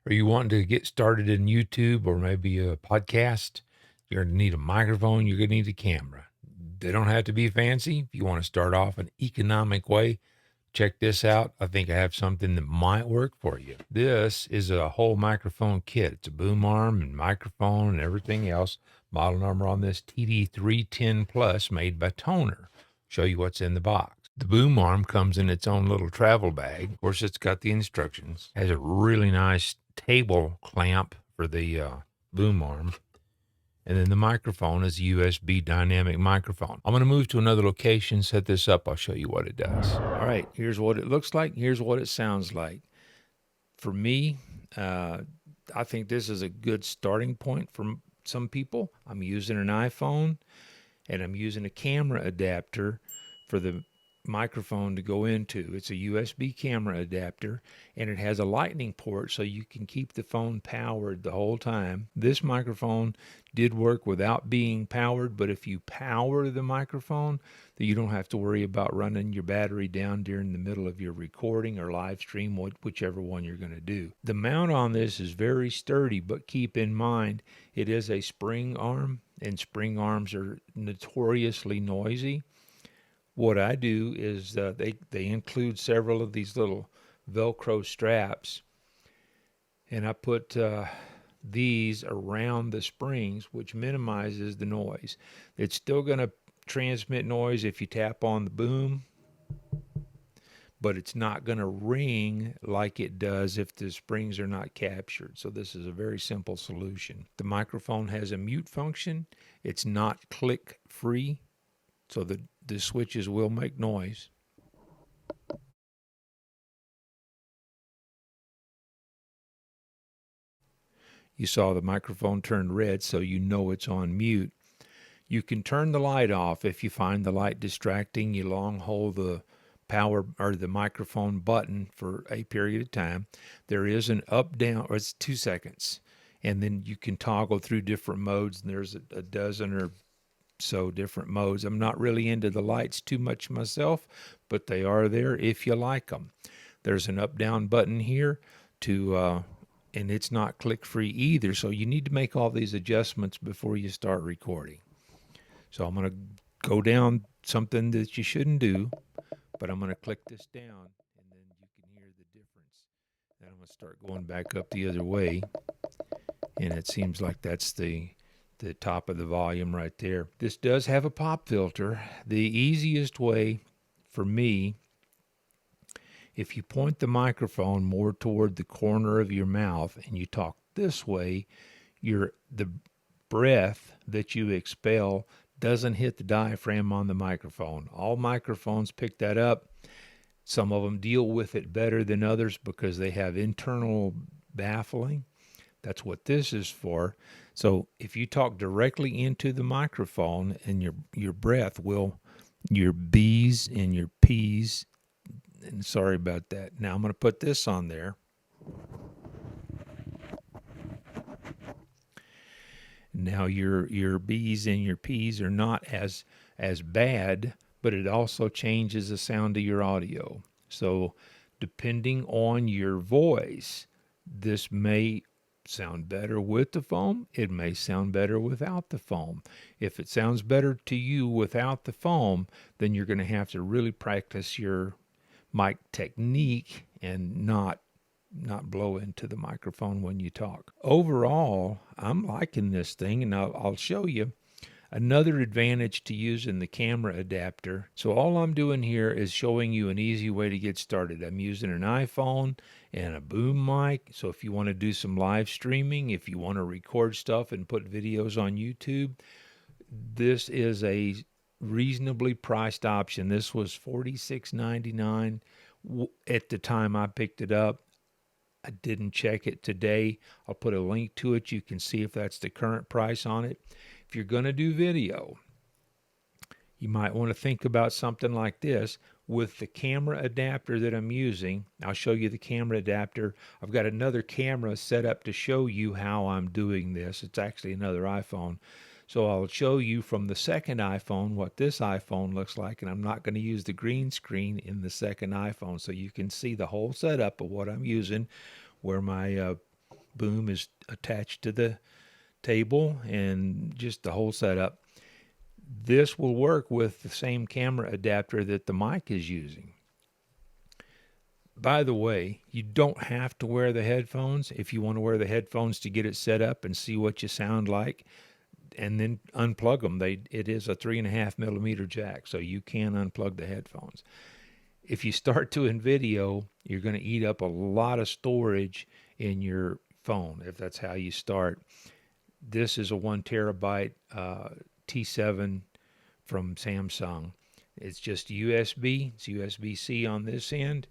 Are you wanting to get started in YouTube or maybe a podcast? You're going to need a microphone. You're going to need a camera. They don't have to be fancy. If you want to start off an economic way, check this out. I think I have something that might work for you. This is a whole microphone kit. It's a boom arm and microphone and everything else. Model number on this TD310 Plus, made by Tonor. Show you what's in the box. The boom arm comes in its own little travel bag. Of course, it's got the instructions. Has a really nice table clamp for the boom arm. And then the microphone is a USB Dynamic microphone. I'm going to move to another location, set this up. I'll show you what it does. All right, here's what it looks like. Here's what it sounds like. For me, I think this is a good starting point for some people. I'm using an iPhone, and I'm using a camera adapter for the microphone to go into. It's a USB camera adapter, and it has a lightning port so you can keep the phone powered the whole time. This microphone did work without being powered, but if you power the microphone, then you don't have to worry about running your battery down during the middle of your recording or live stream, whichever one you're going to do. The mount on this is very sturdy, but keep in mind it is a spring arm, and spring arms are notoriously noisy. What I do is they include several of these little Velcro straps, and I put these around the springs, which minimizes the noise. It's still going to transmit noise if you tap on the boom, but it's not going to ring like it does if the springs are not captured. So this is a very simple solution. The microphone has a mute function. It's not click free, so the switches will make noise. You saw the microphone turned red, so you know it's on mute. You can turn the light off if you find the light distracting. You long hold the power or the microphone button for a period of time. There is an up down, or it's 2 seconds, and then you can toggle through different modes, and there's a dozen or so different modes. I'm not really into the lights too much myself, but they are there if you like them. There's an up down button here to and it's not click free either, so you need to make all these adjustments before you start recording. So I'm going to go down something that you shouldn't do, but I'm going to click this down, and then you can hear the difference. Then I'm going to start going back up the other way, and it seems like that's the top of the volume right there. This does have a pop filter. The easiest way for me, if you point the microphone more toward the corner of your mouth and you talk this way, the breath that you expel doesn't hit the diaphragm on the microphone. All microphones pick that up. Some of them deal with it better than others because they have internal baffling. That's what this is for. So if you talk directly into the microphone, and your breath will, your B's and your P's, and sorry about that. Now I'm going to put this on there. Now your B's and your P's are not as bad, but it also changes the sound of your audio. So depending on your voice, this may sound better with the foam. It may sound better without the foam. If it sounds better to you without the foam, then you're going to have to really practice your mic technique and not blow into the microphone when you talk. Overall, I'm liking this thing, and I'll show you another advantage to using the camera adapter. So all I'm doing here is showing you an easy way to get started. I'm using an iPhone and a boom mic. So if you want to do some live streaming, if you want to record stuff and put videos on YouTube, this is a reasonably priced option. This was $46.99 at the time I picked it up. I didn't check it today. I'll put a link to it. You can see if that's the current price on it. If you're going to do video, you might want to think about something like this. With the camera adapter that I'm using, I'll show you the camera adapter. I've got another camera set up to show you how I'm doing this. It's actually another iPhone. So I'll show you from the second iPhone what this iPhone looks like, and I'm not going to use the green screen in the second iPhone, so you can see the whole setup of what I'm using, where my boom is attached to the table, and just the whole setup. This will work with the same camera adapter that the mic is using. By the way, you don't have to wear the headphones. If you want to wear the headphones to get it set up and see what you sound like, and then unplug them. It is a 3.5mm jack, so you can unplug the headphones. If you start doing video, you're going to eat up a lot of storage in your phone if that's how you start. This is a 1 terabyte T7 from Samsung. It's just USB. It's USB-C on this end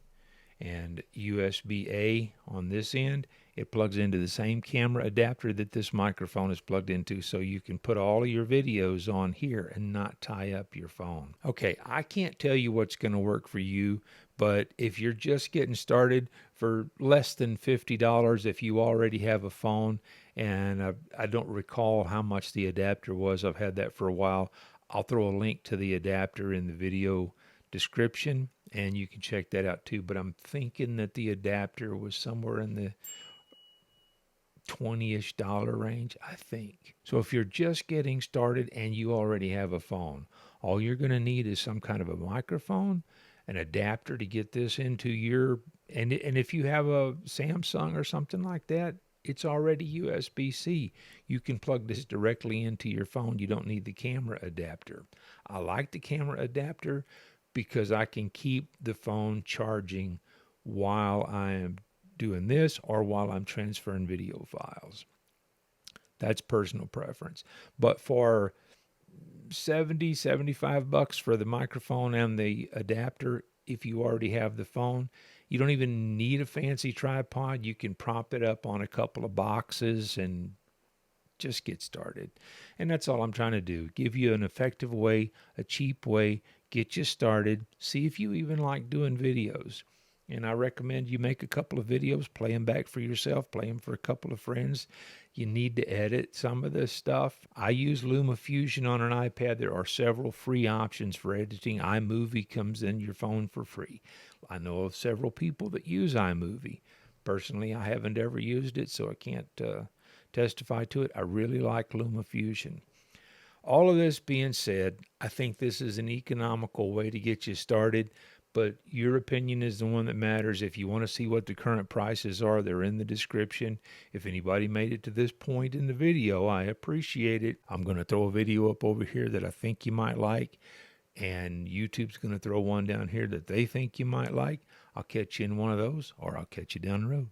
and USB-A on this end. It plugs into the same camera adapter that this microphone is plugged into, so you can put all of your videos on here and not tie up your phone. Okay, I can't tell you what's going to work for you, but if you're just getting started, for less than $50, if you already have a phone, and I don't recall how much the adapter was, I've had that for a while, I'll throw a link to the adapter in the video description, and you can check that out too. But I'm thinking that the adapter was somewhere in the $20-ish range, I think. So if you're just getting started and you already have a phone, all you're going to need is some kind of a microphone, an adapter to get this into your, and if you have a Samsung or something like that, it's already USB-C. You can plug this directly into your phone. You don't need the camera adapter. I like the camera adapter because I can keep the phone charging while I am doing this or while I'm transferring video files. That's personal preference. But for $75 for the microphone and the adapter, if you already have the phone, you don't even need a fancy tripod. You can prop it up on a couple of boxes and just get started. And that's all I'm trying to do. Give you an effective way, a cheap way, get you started. See if you even like doing videos. And I recommend you make a couple of videos, play them back for yourself, play them for a couple of friends. You need to edit some of this stuff. I use LumaFusion on an iPad. There are several free options for editing. iMovie comes in your phone for free. I know of several people that use iMovie. Personally, I haven't ever used it, so I can't testify to it. I really like LumaFusion. All of this being said, I think this is an economical way to get you started, but your opinion is the one that matters. If you want to see what the current prices are, they're in the description. If anybody made it to this point in the video, I appreciate it. I'm going to throw a video up over here that I think you might like, and YouTube's going to throw one down here that they think you might like. I'll catch you in one of those, or I'll catch you down the road.